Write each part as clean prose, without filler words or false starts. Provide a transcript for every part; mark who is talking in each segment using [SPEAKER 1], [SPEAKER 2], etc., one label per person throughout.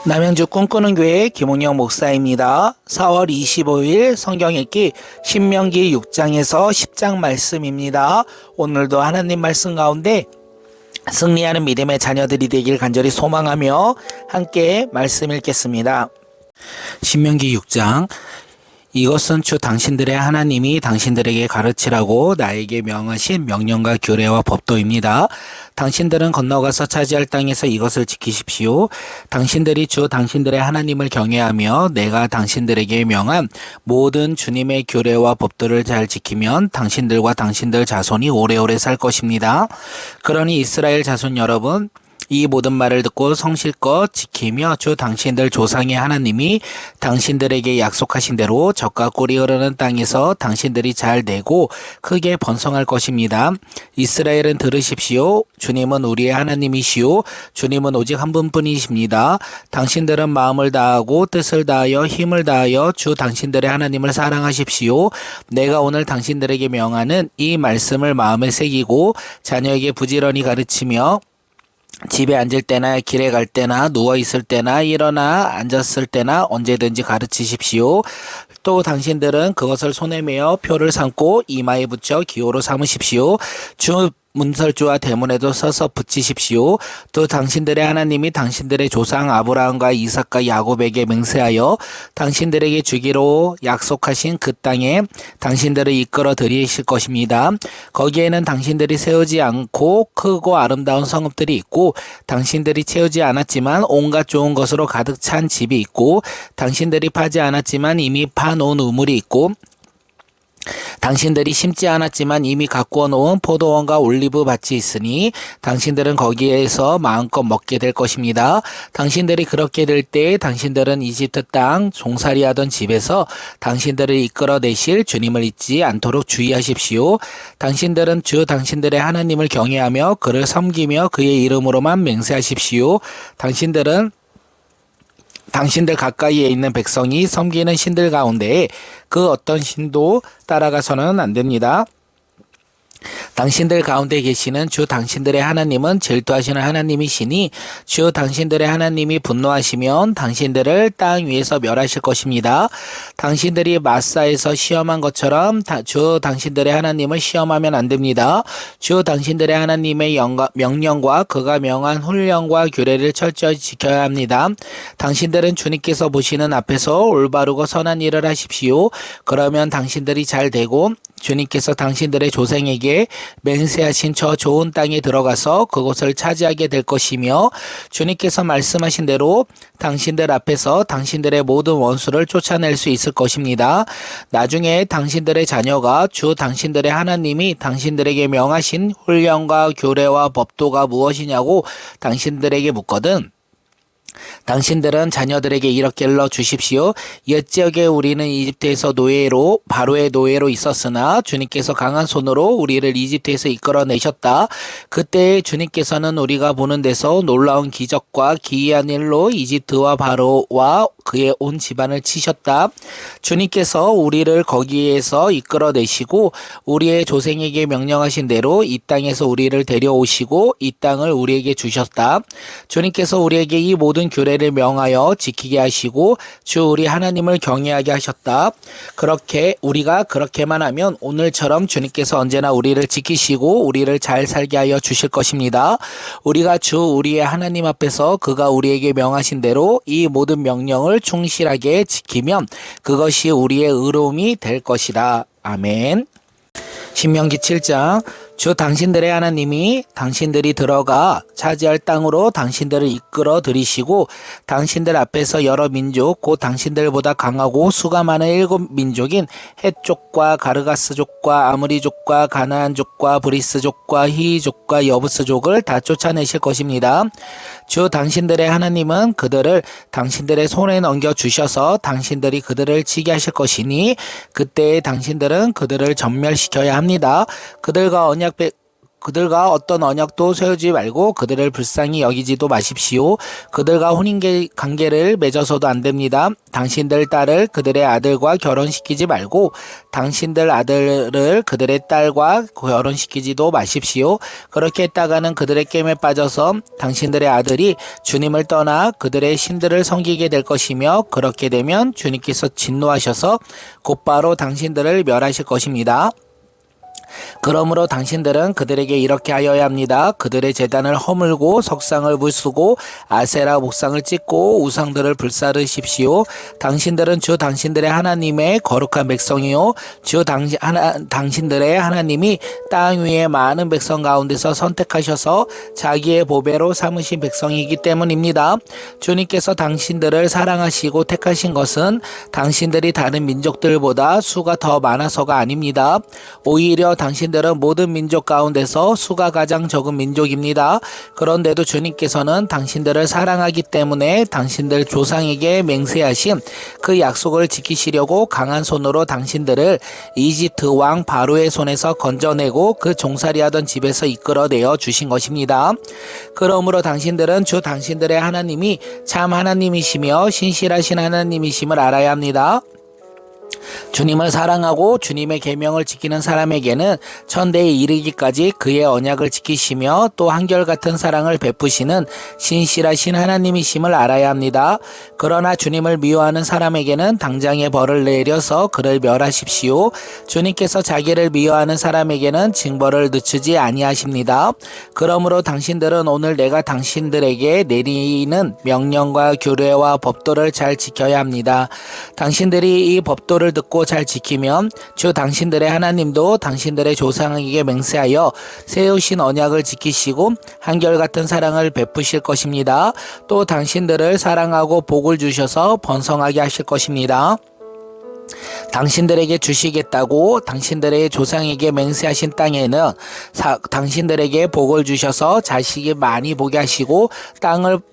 [SPEAKER 1] 남양주 꿈꾸는 교회 김홍영 목사입니다. 4월 25일 성경 읽기 신명기 6장에서 10장 말씀입니다. 오늘도 하나님 말씀 가운데 승리하는 믿음의 자녀들이 되길 간절히 소망하며 함께 말씀 읽겠습니다. 신명기 6장. 이것은 주 당신들의 하나님이 당신들에게 가르치라고 나에게 명하신 명령과 규례와 법도입니다. 당신들은 건너가서 차지할 땅에서 이것을 지키십시오. 당신들이 주 당신들의 하나님을 경외하며 내가 당신들에게 명한 모든 주님의 규례와 법도를 잘 지키면 당신들과 당신들 자손이 오래오래 살 것입니다. 그러니 이스라엘 자손 여러분, 이 모든 말을 듣고 성실껏 지키며 주 당신들 조상의 하나님이 당신들에게 약속하신 대로 젖과 꿀이 흐르는 땅에서 당신들이 잘 되고 크게 번성할 것입니다. 이스라엘은 들으십시오. 주님은 우리의 하나님이시오. 주님은 오직 한 분뿐이십니다. 당신들은 마음을 다하고 뜻을 다하여 힘을 다하여 주 당신들의 하나님을 사랑하십시오. 내가 오늘 당신들에게 명하는 이 말씀을 마음에 새기고 자녀에게 부지런히 가르치며 집에 앉을 때나 길에 갈 때나 누워있을 때나 일어나 앉았을 때나 언제든지 가르치십시오. 또 당신들은 그것을 손에 메어 표를 삼고 이마에 붙여 기호로 삼으십시오. 주 문설주와 대문에도 써서 붙이십시오. 또 당신들의 하나님이 당신들의 조상 아브라함과 이삭과 야곱에게 맹세하여 당신들에게 주기로 약속하신 그 땅에 당신들을 이끌어 들이실 것입니다. 거기에는 당신들이 세우지 않고 크고 아름다운 성읍들이 있고 당신들이 채우지 않았지만 온갖 좋은 것으로 가득 찬 집이 있고 당신들이 파지 않았지만 이미 파놓은 우물이 있고 당신들이 심지 않았지만 이미 가꾸어 놓은 포도원과 올리브 밭이 있으니 당신들은 거기에서 마음껏 먹게 될 것입니다. 당신들이 그렇게 될 때 당신들은 이집트 땅 종살이하던 집에서 당신들을 이끌어내실 주님을 잊지 않도록 주의하십시오. 당신들은 주 당신들의 하나님을 경외하며 그를 섬기며 그의 이름으로만 맹세하십시오. 당신들 가까이에 있는 백성이 섬기는 신들 가운데 그 어떤 신도 따라가서는 안 됩니다. 당신들 가운데 계시는 주 당신들의 하나님은 질투하시는 하나님이시니 주 당신들의 하나님이 분노하시면 당신들을 땅 위에서 멸하실 것입니다. 당신들이 마사에서 시험한 것처럼 주 당신들의 하나님을 시험하면 안 됩니다. 주 당신들의 하나님의 명령과 그가 명한 훈령과 규례를 철저히 지켜야 합니다. 당신들은 주님께서 보시는 앞에서 올바르고 선한 일을 하십시오. 그러면 당신들이 잘 되고 주님께서 당신들의 조상에게 맹세하신 저 좋은 땅에 들어가서 그곳을 차지하게 될 것이며 주님께서 말씀하신 대로 당신들 앞에서 당신들의 모든 원수를 쫓아낼 수 있을 것입니다. 나중에 당신들의 자녀가 주 당신들의 하나님이 당신들에게 명하신 훈령과 규례와 법도가 무엇이냐고 당신들에게 묻거든 당신들은 자녀들에게 이렇게 일러 주십시오. 옛적에 우리는 이집트에서 바로의 노예로 있었으나 주님께서 강한 손으로 우리를 이집트에서 이끌어내셨다. 그때 주님께서는 우리가 보는 데서 놀라운 기적과 기이한 일로 이집트와 바로와 그의 온 집안을 치셨다. 주님께서 우리를 거기에서 이끌어내시고 우리의 조상에게 명령하신 대로 이 땅에서 우리를 데려오시고 이 땅을 우리에게 주셨다. 주님께서 우리에게 이 모든 규례를 명하여 지키게 하시고 주 우리 하나님을 경외하게 하셨다. 우리가 그렇게만 하면 오늘처럼 주님께서 언제나 우리를 지키시고 우리를 잘 살게 하여 주실 것입니다. 우리가 주 우리의 하나님 앞에서 그가 우리에게 명하신 대로 이 모든 명령을 충실하게 지키면 그것이 우리의 의로움이 될 것이다. 아멘. 신명기 7장. 주 당신들의 하나님이 당신들이 들어가 차지할 땅으로 당신들을 이끌어 들이시고 당신들 앞에서 여러 민족 곧 당신들보다 강하고 수가 많은 7민족인 헷족과 가르가스족과 아므리족과 가나안족과 브리스족과 히이족과 여부스족을 다 쫓아내실 것입니다. 주 당신들의 하나님은 그들을 당신들의 손에 넘겨주셔서 당신들이 그들을 치게 하실 것이니 그때 당신들은 그들을 전멸시켜야 합니다. 그들과 그들과 어떤 언약도 세우지 말고 그들을 불쌍히 여기지도 마십시오. 그들과 혼인 관계를 맺어서도 안 됩니다. 당신들 딸을 그들의 아들과 결혼시키지 말고 당신들 아들을 그들의 딸과 결혼시키지도 마십시오. 그렇게 했다가는 그들의 깸에 빠져서 당신들의 아들이 주님을 떠나 그들의 신들을 섬기게 될 것이며, 그렇게 되면 주님께서 진노하셔서 곧바로 당신들을 멸하실 것입니다. 그러므로 당신들은 그들에게 이렇게 하여야 합니다. 그들의 제단을 허물고 석상을 부수고 아세라 목상을 찍고 우상들을 불사르십시오. 당신들은 주 당신들의 하나님의 거룩한 백성이요, 당신들의 하나님이 땅 위에 많은 백성 가운데서 선택하셔서 자기의 보배로 삼으신 백성이기 때문입니다. 주님께서 당신들을 사랑하시고 택하신 것은 당신들이 다른 민족들보다 수가 더 많아서가 아닙니다. 오히려 당신들은 모든 민족 가운데서 수가 가장 적은 민족입니다. 그런데도 주님께서는 당신들을 사랑하기 때문에 당신들 조상에게 맹세하신 그 약속을 지키시려고 강한 손으로 당신들을 이집트 왕 바로의 손에서 건져내고 그 종살이하던 집에서 이끌어내어 주신 것입니다. 그러므로 당신들은 주 당신들의 하나님이 참 하나님이시며 신실하신 하나님이심을 알아야 합니다. 주님을 사랑하고 주님의 계명을 지키는 사람에게는 천대에 이르기까지 그의 언약을 지키시며 또 한결같은 사랑을 베푸시는 신실하신 하나님이심을 알아야 합니다. 그러나 주님을 미워하는 사람에게는 당장의 벌을 내려서 그를 멸하십시오. 주님께서 자기를 미워하는 사람에게는 징벌을 늦추지 아니하십니다. 그러므로 당신들은 오늘 내가 당신들에게 내리는 명령과 규례와 법도를 잘 지켜야 합니다. 당신들이 이 법도를 듣고 잘 지키면 주 당신들의 하나님도 당신들의 조상에게 맹세하여 세우신 언약을 지키시고 한결같은 사랑을 베푸실 것입니다. 또 당신들을 사랑하고 복을 주셔서 번성하게 하실 것입니다. 당신들에게 주시겠다고 당신들의 조상에게 맹세하신 땅에는 당신들에게 복을 주셔서 자식이 많이 보게 하시고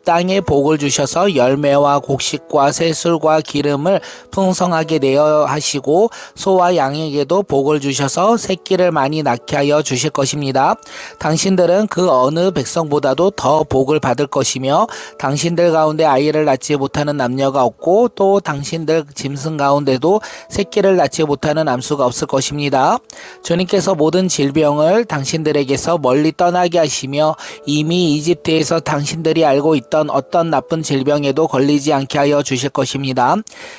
[SPEAKER 1] 땅에 복을 주셔서 열매와 곡식과 새술과 기름을 풍성하게 내어 하시고 소와 양에게도 복을 주셔서 새끼를 많이 낳게 하여 주실 것입니다. 당신들은 그 어느 백성보다도 더 복을 받을 것이며 당신들 가운데 아이를 낳지 못하는 남녀가 없고 또 당신들 짐승 가운데도 새끼를 낳지 못하는 암수가 없을 것입니다. 주님께서 모든 질병을 당신들에게서 멀리 떠나게 하시며 이미 이집트에서 당신들이 알고 있던 어떤 나쁜 질병에도 걸리지 않게 하여 주실 것입니다.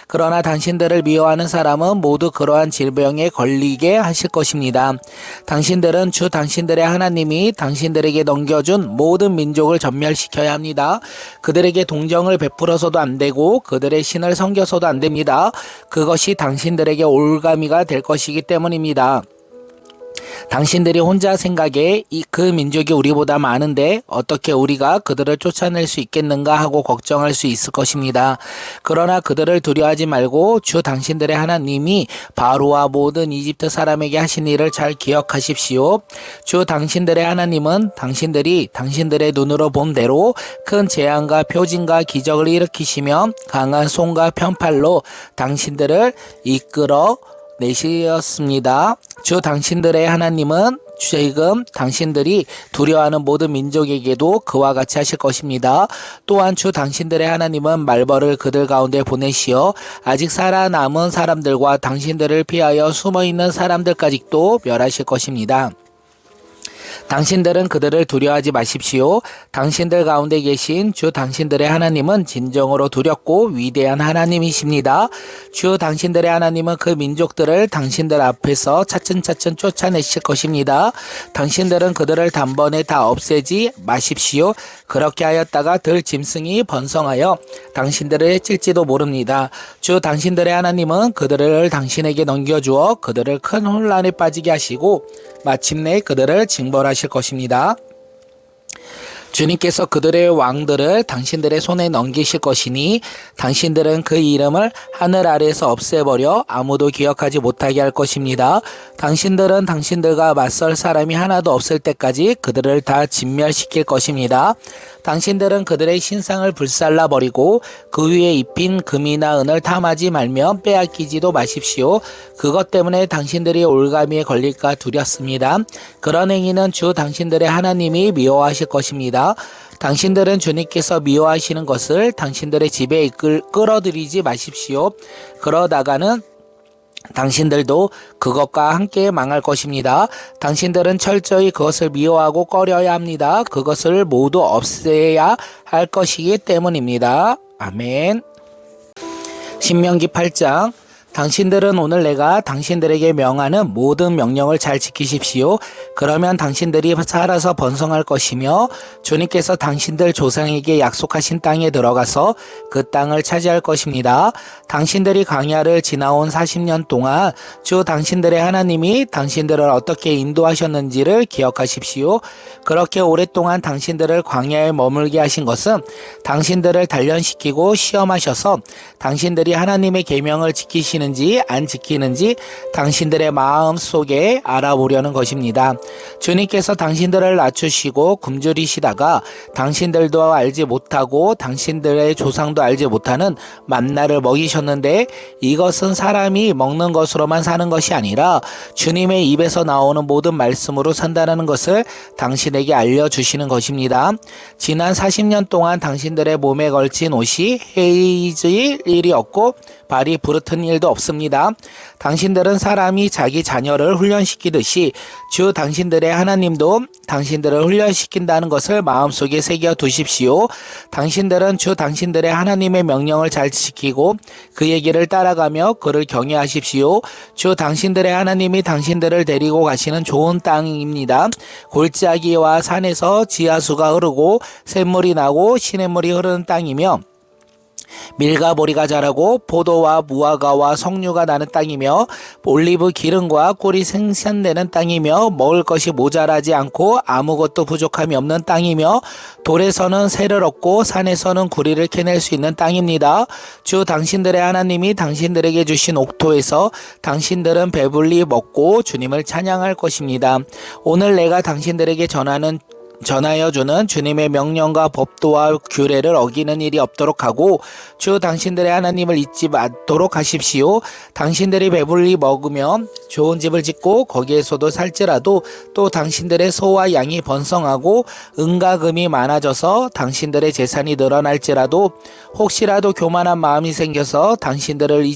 [SPEAKER 1] 그러나 당신들을 미워하는 사람은 모두 그러한 질병에 걸리게 하실 것입니다. 당신들은 주 당신들의 하나님이 당신들에게 넘겨준 모든 민족을 전멸시켜야 합니다. 그들에게 동정을 베풀어서도 안 되고 그들의 신을 섬겨서도 안 됩니다. 그것이 당신들에게 올가미가 될 것이기 때문입니다. 당신들이 혼자 생각에 그 민족이 우리보다 많은데 어떻게 우리가 그들을 쫓아낼 수 있겠는가 하고 걱정할 수 있을 것입니다. 그러나 그들을 두려워하지 말고 주 당신들의 하나님이 바로와 모든 이집트 사람에게 하신 일을 잘 기억하십시오. 주 당신들의 하나님은 당신들이 당신들의 눈으로 본 대로 큰 재앙과 표징과 기적을 일으키시며 강한 손과 편팔로 당신들을 이끌어 내시었습니다. 주 당신들의 하나님은 지금 당신들이 두려워하는 모든 민족에게도 그와 같이 하실 것입니다. 또한 주 당신들의 하나님은 말벌을 그들 가운데 보내시어 아직 살아남은 사람들과 당신들을 피하여 숨어있는 사람들까지도 멸하실 것입니다. 당신들은 그들을 두려워하지 마십시오. 당신들 가운데 계신 주 당신들의 하나님은 진정으로 두렵고 위대한 하나님이십니다. 주 당신들의 하나님은 그 민족들을 당신들 앞에서 차츰차츰 쫓아내실 것입니다. 당신들은 그들을 단번에 다 없애지 마십시오. 그렇게 하였다가 들 짐승이 번성하여 당신들을 해칠지도 모릅니다. 주 당신들의 하나님은 그들을 당신에게 넘겨주어 그들을 큰 혼란에 빠지게 하시고 마침내 그들을 징벌하실 것입니다. 주님께서 그들의 왕들을 당신들의 손에 넘기실 것이니 당신들은 그 이름을 하늘 아래에서 없애버려 아무도 기억하지 못하게 할 것입니다. 당신들은 당신들과 맞설 사람이 하나도 없을 때까지 그들을 다 진멸시킬 것입니다. 당신들은 그들의 신상을 불살라 버리고 그 위에 입힌 금이나 은을 탐하지 말며 빼앗기지도 마십시오. 그것 때문에 당신들이 올가미에 걸릴까 두렵습니다. 그런 행위는 주 당신들의 하나님이 미워하실 것입니다. 당신들은 주님께서 미워하시는 것을 당신들의 집에 끌어들이지 마십시오. 그러다가는 당신들도 그것과 함께 망할 것입니다. 당신들은 철저히 그것을 미워하고 꺼려야 합니다. 그것을 모두 없애야 할 것이기 때문입니다. 아멘. 신명기 8장. 당신들은 오늘 내가 당신들에게 명하는 모든 명령을 잘 지키십시오. 그러면 당신들이 살아서 번성할 것이며 주님께서 당신들 조상에게 약속하신 땅에 들어가서 그 땅을 차지할 것입니다. 당신들이 광야를 지나온 40년 동안 주 당신들의 하나님이 당신들을 어떻게 인도하셨는지를 기억하십시오. 그렇게 오랫동안 당신들을 광야에 머물게 하신 것은 당신들을 단련시키고 시험하셔서 당신들이 하나님의 계명을 지키시는 안 지키는지 당신들의 마음 속에 알아보려는 것입니다. 주님께서 당신들을 낮추시고 굶주리시다가 당신들도 알지 못하고 당신들의 조상도 알지 못하는 만나를 먹이셨는데 이것은 사람이 먹는 것으로만 사는 것이 아니라 주님의 입에서 나오는 모든 말씀으로 산다는 것을 당신에게 알려주시는 것입니다. 지난 40년 동안 당신들의 몸에 걸친 옷이 해질 일이 없고 발이 부르튼 일도 없습니다. 당신들은 사람이 자기 자녀를 훈련시키듯이 주 당신들의 하나님도 당신들을 훈련시킨다는 것을 마음속에 새겨 두십시오. 당신들은 주 당신들의 하나님의 명령을 잘 지키고 그 얘기를 따라가며 그를 경외하십시오. 주 당신들의 하나님이 당신들을 데리고 가시는 좋은 땅입니다. 골짜기와 산에서 지하수가 흐르고 샘물이 나고 시냇물이 흐르는 땅이며 밀과 보리가 자라고 포도와 무화과와 석류가 나는 땅이며 올리브 기름과 꿀이 생산되는 땅이며 먹을 것이 모자라지 않고 아무것도 부족함이 없는 땅이며 돌에서는 새를 얻고 산에서는 구리를 캐낼 수 있는 땅입니다. 주 당신들의 하나님이 당신들에게 주신 옥토에서 당신들은 배불리 먹고 주님을 찬양할 것입니다. 오늘 내가 당신들에게 전하여 주는 주님의 명령과 법도와 규례를 어기는 일이 없도록 하고 주 당신들의 하나님을 잊지 않도록 하십시오. 당신들이 배불리 먹으며 좋은 집을 짓고 거기에서도 살지라도 또 당신들의 소와 양이 번성하고 은과 금이 많아져서 당신들의 재산이 늘어날지라도 혹시라도 교만한 마음이 생겨서 당신들을 이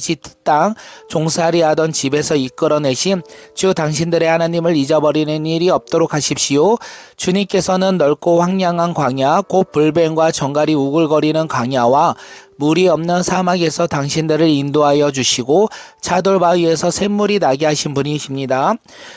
[SPEAKER 1] 땅 종살이 하던 집에서 이끌어내신 주 당신들의 하나님을 잊어버리는 일이 없도록 하십시오. 주님께서는 넓고 황량한 광야 곧 불뱀과 정갈이 우글거리는 광야와 물이 없는 사막에서 당신들을 인도하여 주시고 차돌바위에서 샘물이 나게 하신 분이십니다.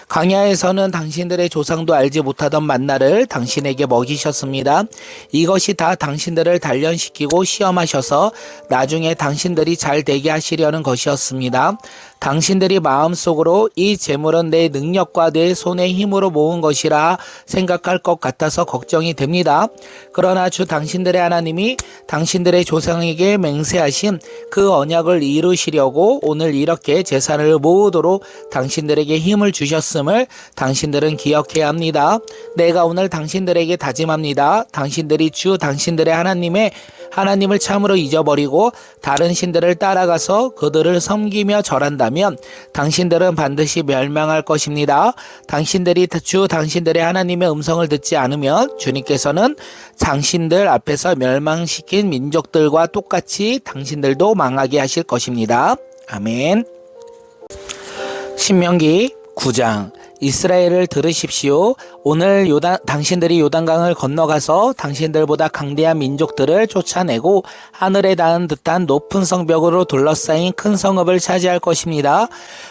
[SPEAKER 1] 광야에서는 당신들의 조상도 알지 못하던 만나를 당신에게 먹이셨습니다. 이것이 다 당신들을 단련시키고 시험하셔서 나중에 당신들이 잘 되게 하시려는 것이었습니다. 당신들이 마음속으로 이 재물은 내 능력과 내 손의 힘으로 모은 것이라 생각할 것 같아서 걱정이 됩니다. 그러나 주 당신들의 하나님이 당신들의 조상에게 맹세하신 그 언약을 이루시려고 오늘 이렇게 재산을 모으도록 당신들에게 힘을 주셨음을 당신들은 기억해야 합니다. 내가 오늘 당신들에게 다짐합니다. 당신들이 주 당신들의 하나님을 참으로 잊어버리고 다른 신들을 따라가서 그들을 섬기며 절한다면 당신들은 반드시 멸망할 것입니다. 당신들이 주 당신들의 하나님의 음성을 듣지 않으면 주님께서는 당신들 앞에서 멸망시킨 민족들과 똑같이 당신들도 망하게 하실 것입니다. 아멘. 신명기 9장. 이스라엘을 들으십시오. 오늘 당신들이 요단강을 건너가서 당신들보다 강대한 민족들을 쫓아내고 하늘에 닿은 듯한 높은 성벽으로 둘러싸인 큰 성읍을 차지할 것입니다.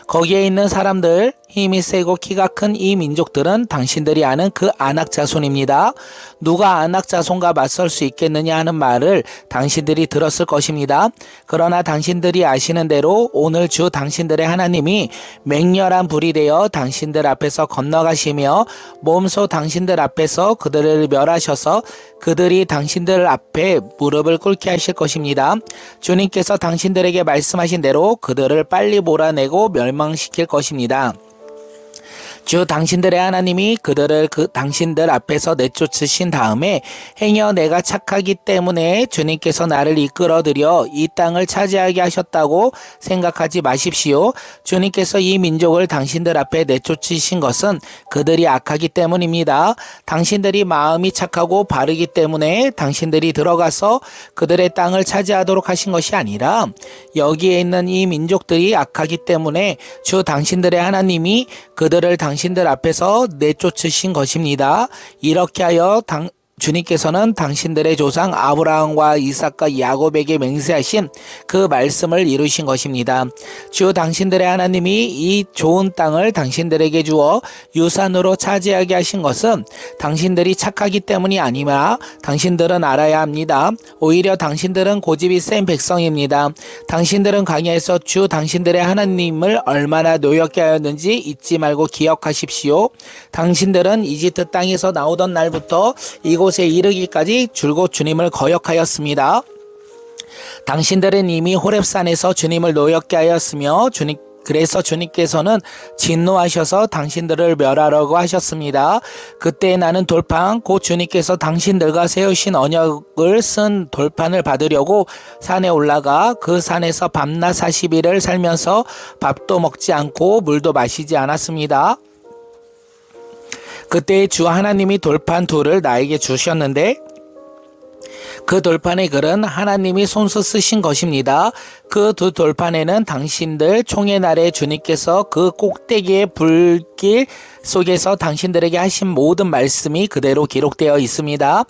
[SPEAKER 1] 거기에 있는 사람들, 힘이 세고 키가 큰 이 민족들은 당신들이 아는 그 아낙 자손입니다. 누가 아낙 자손과 맞설 수 있겠느냐 하는 말을 당신들이 들었을 것입니다. 그러나 당신들이 아시는 대로 오늘 주 당신들의 하나님이 맹렬한 불이 되어 당신들 앞에 앞에서 건너가시며 몸소 당신들 앞에서 그들을 멸하셔서 그들이 당신들 앞에 무릎을 꿇게 하실 것입니다. 주님께서 당신들에게 말씀하신 대로 그들을 빨리 몰아내고 멸망시킬 것입니다. 주 당신들의 하나님이 그들을 당신들 앞에서 내쫓으신 다음에 행여 내가 착하기 때문에 주님께서 나를 이끌어들여 이 땅을 차지하게 하셨다고 생각하지 마십시오. 주님께서 이 민족을 당신들 앞에 내쫓으신 것은 그들이 악하기 때문입니다. 당신들이 마음이 착하고 바르기 때문에 당신들이 들어가서 그들의 땅을 차지하도록 하신 것이 아니라 여기에 있는 이 민족들이 악하기 때문에 주 당신들의 하나님이 그들을 당신들 앞에서 내쫓으신 것입니다. 이렇게 하여 주님께서는 당신들의 조상 아브라함과 이삭과 야곱에게 맹세하신 그 말씀을 이루신 것입니다. 주 당신들의 하나님이 이 좋은 땅을 당신들에게 주어 유산으로 차지하게 하신 것은 당신들이 착하기 때문이 아니라 당신들은 알아야 합니다. 오히려 당신들은 고집이 센 백성입니다. 당신들은 광야에서 주 당신들의 하나님을 얼마나 노엽게 하였는지 잊지 말고 기억하십시오. 당신들은 이집트 땅에서 나오던 날부터 이곳에 이르기까지 줄곧 주님을 거역하였습니다. 당신들은 이미 호렙산에서 주님을 노엽게 하였으며 그래서 주님께서는 진노하셔서 당신들을 멸하려고 하셨습니다. 그때 나는 돌판 곧 주님께서 당신들과 세우신 언약을 쓴 돌판을 받으려고 산에 올라가 그 산에서 밤낮 40일을 살면서 밥도 먹지 않고 물도 마시지 않았습니다. 그때 주 하나님이 돌판 둘을 나에게 주셨는데 그 돌판의 글은 하나님이 손수 쓰신 것입니다. 그 두 돌판에는 당신들 총의 날에 주님께서 그 꼭대기의 불길 속에서 당신들에게 하신 모든 말씀이 그대로 기록되어 있습니다.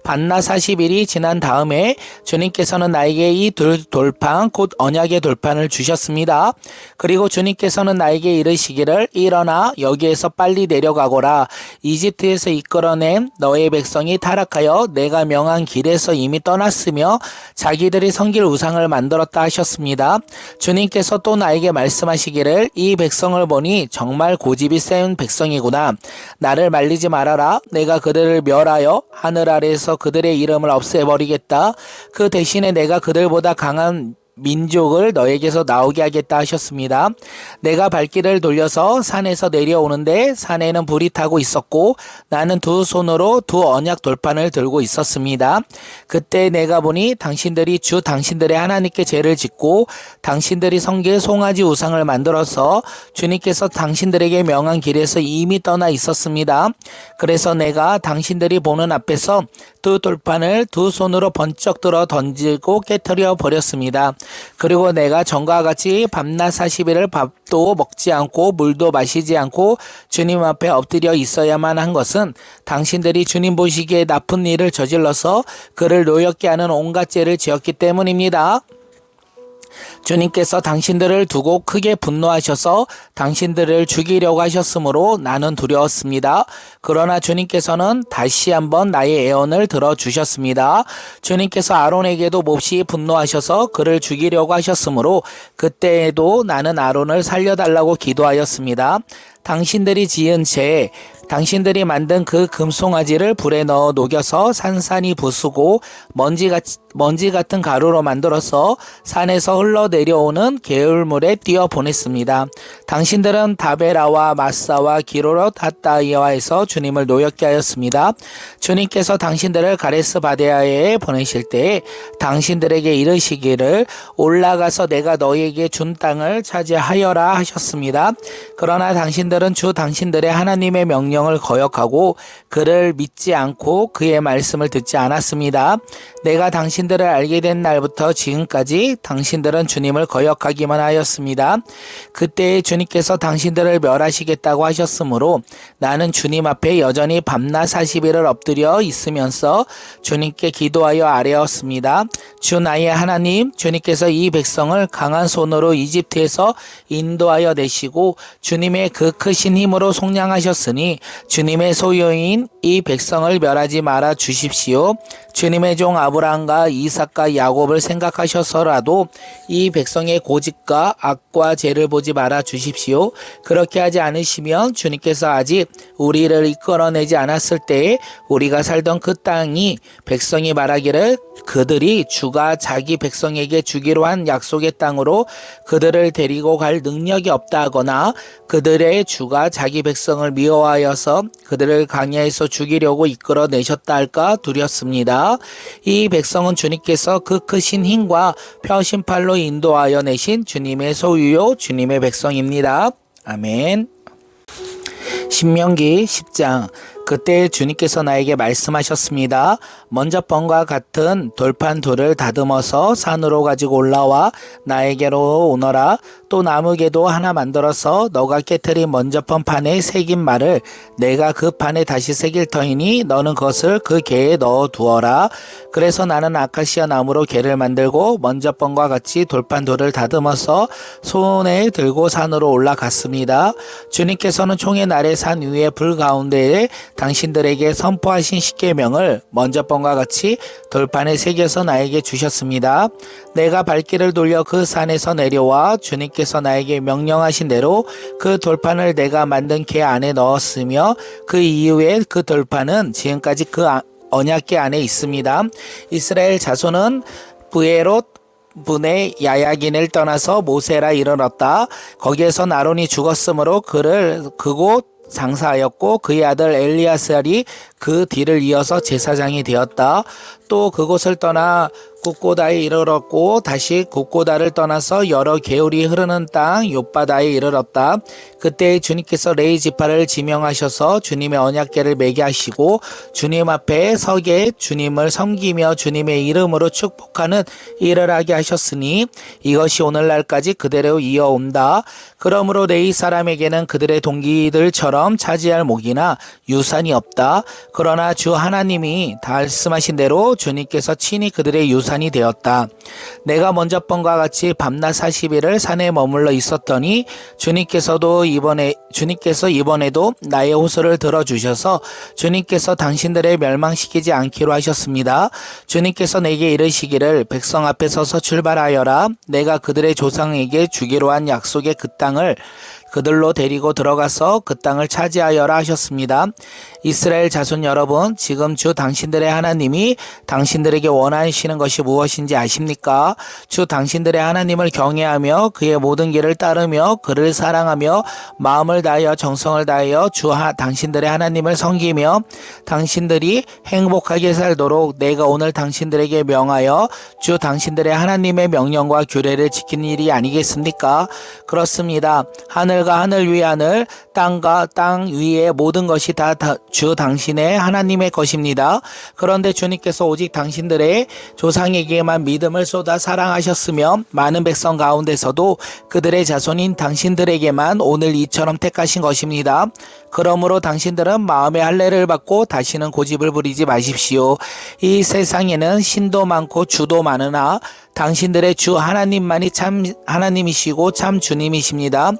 [SPEAKER 1] 밤낮 40일이 지난 다음에 주님께서는 나에게 이 돌판 곧 언약의 돌판을 주셨습니다. 그리고 주님께서는 나에게 이르시기를 일어나 여기에서 빨리 내려가거라. 이집트에서 이끌어낸 너의 백성이 타락하여 내가 명한 길에서 이미 떠났으며 자기들이 섬길 우상을 만들었다 하셨습니다. 주님께서 또 나에게 말씀하시기를 이 백성을 보니 정말 고집이 센 백성이구나. 나를 말리지 말아라. 내가 그들을 멸하여 하늘 아래에서 그들의 이름을 없애버리겠다. 그 대신에 내가 그들보다 강한 민족을 너에게서 나오게 하겠다 하셨습니다. 내가 발길을 돌려서 산에서 내려오는데 산에는 불이 타고 있었고 나는 두 손으로 두 언약 돌판을 들고 있었습니다. 그때 내가 보니 당신들이 주 당신들의 하나님께 죄를 짓고 당신들이 섬길 송아지 우상을 만들어서 주님께서 당신들에게 명한 길에서 이미 떠나 있었습니다. 그래서 내가 당신들이 보는 앞에서 두 돌판을 두 손으로 번쩍 들어 던지고 깨뜨려 버렸습니다. 그리고 내가 전과 같이 밤낮 40일을 밥도 먹지 않고 물도 마시지 않고 주님 앞에 엎드려 있어야만 한 것은 당신들이 주님 보시기에 나쁜 일을 저질러서 그를 노엽게 하는 온갖 죄를 지었기 때문입니다. 주님께서 당신들을 두고 크게 분노하셔서 당신들을 죽이려고 하셨으므로 나는 두려웠습니다. 그러나 주님께서는 다시 한번 나의 애원을 들어주셨습니다. 주님께서 아론에게도 몹시 분노하셔서 그를 죽이려고 하셨으므로 그때에도 나는 아론을 살려달라고 기도하였습니다. 당신들이 지은 죄, 당신들이 만든 그 금송아지를 불에 넣어 녹여서 산산이 부수고 먼지 같은 가루로 만들어서 산에서 흘러내려오는 개울물에 띄어 보냈습니다. 당신들은 다베라와 마사와 기로롯 핫다이아에서 주님을 노엽게 하였습니다. 주님께서 당신들을 가레스 바데아에 보내실 때에 당신들에게 이르시기를 올라가서 내가 너희에게 준 땅을 차지하여라 하셨습니다. 그러나 당신들은 주 당신들의 하나님의 명령을 거역하고 그를 믿지 않고 그의 말씀을 듣지 않았습니다. 내가 당신들을 알게 된 날부터 지금까지 당신들은 주님을 거역하기만 하였습니다. 그때 주님께서 당신들을 멸하시겠다고 하셨으므로 나는 주님 앞에 여전히 밤낮 40일을 엎드려 있으면서 주님께 기도하여 아뢰었습니다. 주 나의 하나님, 주님께서 이 백성을 강한 손으로 이집트에서 인도하여 내시고 주님의 그 크신 힘으로 속량하셨으니 주님의 소유인 이 백성을 멸하지 말아 주십시오. 주님의 종 아브라함과 이삭과 야곱을 생각하셔서라도 이 백성의 고집과 악과 죄를 보지 말아 주십시오. 그렇게 하지 않으시면 주님께서 아직 우리를 이끌어내지 않았을 때에 우리가 살던 그 땅이 백성이 말하기를 그들이 주가 자기 백성에게 주기로 한 약속의 땅으로 그들을 데리고 갈 능력이 없다 하거나 그들의 주가 자기 백성을 미워하여서 그들을 광야에서 죽이려고 이끌어내셨다 할까 두렵습니다. 이 백성은 주님께서 그 크신 힘과 펴신 팔로 인도하여 내신 주님의 소유요 주님의 백성입니다. 아멘. 신명기 10장. 그때 주님께서 나에게 말씀하셨습니다. 먼저 번과 같은 돌판 돌을 다듬어서 산으로 가지고 올라와 나에게로 오너라. 또 나무개도 하나 만들어서 너가 깨트린 먼저 번 판에 새긴 말을 내가 그 판에 다시 새길 터이니 너는 그것을 그 개에 넣어 두어라. 그래서 나는 아카시아 나무로 개를 만들고 먼저 번과 같이 돌판 돌을 다듬어서 손에 들고 산으로 올라갔습니다. 주님께서는 총의 날에 산 위에 불 가운데에 당신들에게 선포하신 십계명을 먼저 번과 같이 돌판에 새겨서 나에게 주셨습니다. 내가 발길을 돌려 그 산에서 내려와 주님께서 나에게 명령하신 대로 그 돌판을 내가 만든 개 안에 넣었으며 그 이후에 그 돌판은 지금까지 그 언약궤 안에 있습니다. 이스라엘 자손은 브에롯 분의 야야긴을 떠나서 모세라 이르렀다. 거기에서 아론이 죽었으므로 그곳 장사하였고 그의 아들 엘리아살이 그 뒤를 이어서 제사장이 되었다. 또 그곳을 떠나 굽고다에 이르렀고 다시 굽고다를 떠나서 여러 개울이 흐르는 땅 욥바다에 이르렀다. 그때 주님께서 레위 지파를 지명하셔서 주님의 언약궤를 매게 하시고 주님 앞에 서게 주님을 섬기며 주님의 이름으로 축복하는 일을 하게 하셨으니 이것이 오늘날까지 그대로 이어온다. 그러므로 레위 사람에게는 그들의 동기들처럼 차지할 목이나 유산이 없다. 그러나 주 하나님이 말씀하신 대로 주님께서 친히 그들의 유산이 되었다. 내가 먼저 번과 같이 밤낮 40일을 산에 머물러 있었더니 주님께서 이번에도 나의 호소를 들어주셔서 주님께서 당신들을 멸망시키지 않기로 하셨습니다. 주님께서 내게 이르시기를 백성 앞에 서서 출발하여라. 내가 그들의 조상에게 주기로 한 약속의 그 땅을 그들로 데리고 들어가서 그 땅을 차지하여라 하셨습니다. 이스라엘 자손 여러분, 지금 주 당신들의 하나님이 당신들에게 원하시는 것이 무엇인지 아십니까? 주 당신들의 하나님을 경외하며 그의 모든 길을 따르며 그를 사랑하며 마음을 다하여 정성을 다하여 당신들의 하나님을 섬기며 당신들이 행복하게 살도록 내가 오늘 당신들에게 명하여 주 당신들의 하나님의 명령과 규례를 지키는 일이 아니겠습니까? 그렇습니다. 하늘과 하늘 위의 하늘, 땅과 땅 위의 모든 것이 다 주 당신의 하나님의 것입니다. 그런데 주님께서 오직 당신들의 조상에게만 믿음을 쏟아 사랑하셨으며 많은 백성 가운데서도 그들의 자손인 당신들에게만 오늘 이처럼 택하신 것입니다. 그러므로 당신들은 마음의 할례를 받고 다시는 고집을 부리지 마십시오. 이 세상에는 신도 많고 주도 많으나 당신들의 주 하나님만이 참 하나님이시고 참 주님이십니다.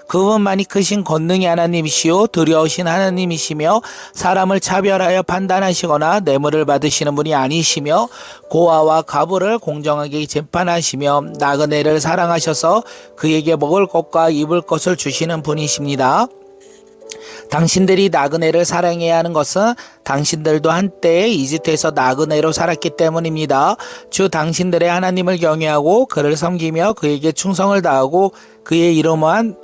[SPEAKER 1] 그분만이 크신 권능의 하나님이시요 두려우신 하나님이시며 사람을 차별하여 판단하시거나 뇌물을 받으시는 분이 아니시며 고아와 과부를 공정하게 재판하시며 나그네를 사랑하셔서 그에게 먹을 것과 입을 것을 주시는 분이십니다. 당신들이 나그네를 사랑해야 하는 것은 당신들도 한때 이집트에서 나그네로 살았기 때문입니다. 주 당신들의 하나님을 경외하고 그를 섬기며 그에게 충성을 다하고 그의 이름만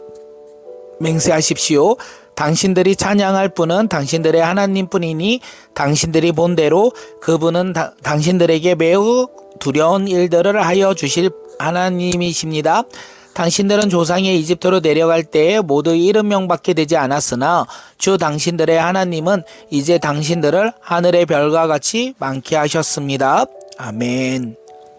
[SPEAKER 1] 맹세하십시오. 당신들이 찬양할 분은 당신들의 하나님뿐이니 당신들이 본 대로 그분은 당신들에게 매우 두려운 일들을 하여 주실 하나님이십니다. 당신들은 조상의 이집트로 내려갈 때에 모두 70명밖에 되지 않았으나 주 당신들의 하나님은 이제 당신들을 하늘의 별과 같이 많게 하셨습니다. 아멘.